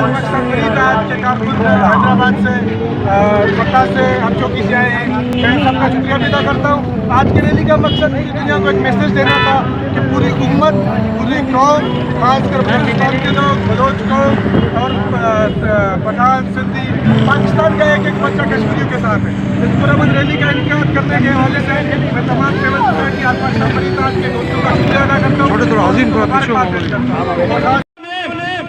مقصد یہی تھا کہ کارکن حیدرآباد سے پٹنہ سے ہم چوکی سے آئے ہیں. میں سب کا شکریہ بھی ادا کرتا ہوں. آج کی ریلی کا مقصد پوری دنیا کو ایک میسج دینا تھا کہ پوری امت پوری قوم خاص کر بلوچستان کے لوگ بلوچ قوم اور پٹھان سندھی پاکستان کا ایک ایک بچہ کشمیریوں کے ساتھ ہے. اس پرامن ریلی کا انعقاد کرنے کے حوالے سے میں تمام سول سوسائٹی آج پاکستان فریدات کے دوستوں کا شکریہ ادا کرتا ہوں.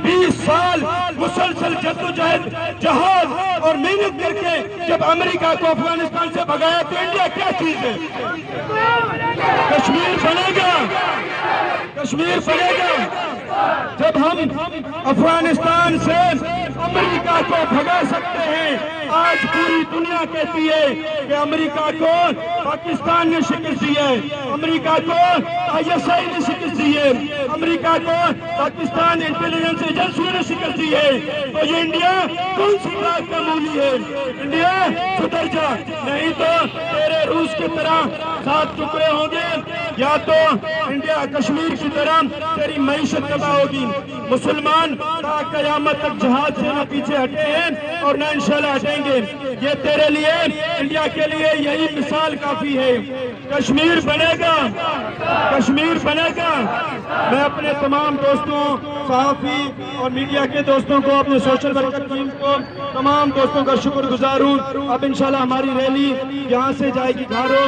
20 سال مسلسل جدوجہد جہاد اور محنت کر کے جب امریکہ کو افغانستان سے بھگایا تو انڈیا کیا چیز ہے؟ کشمیر بنے گا، کشمیر بنے گا جب ہم افغانستان سے امریکہ کو بھگا سکتے ہیں. آج پوری دنیا کہتی ہے کہ امریکہ کو پاکستان نے شکست دی ہے، امریکہ کو ISI نے شکست دی ہے، امریکہ کو پاکستان انٹیلیجنس ایجنسیوں نے شکست دی ہے. تو یہ انڈیا کون سی بات کا مولی ہے؟ انڈیا سدھر جا، نہیں تو تیرے روس کی طرح 7 ٹکڑے ہوں گے، یا تو انڈیا کشمیر کی طرح تیری معیشت تباہ ہوگی. مسلمان تا قیامت تک جہاد سے نہ پیچھے ہٹے ہیں اور نہ انشاءاللہ ہٹیں گے. یہ تیرے لیے انڈیا کے لیے یہی مثال کافی ہے. کشمیر بنے گا، کشمیر بنے گا. میں اپنے تمام دوستوں، صحافی اور میڈیا کے دوستوں کو، اپنے سوشل ورکر ٹیم کو، تمام دوستوں کا شکر گزار ہوں. اب انشاءاللہ ہماری ریلی یہاں سے جائے گی گھاروں.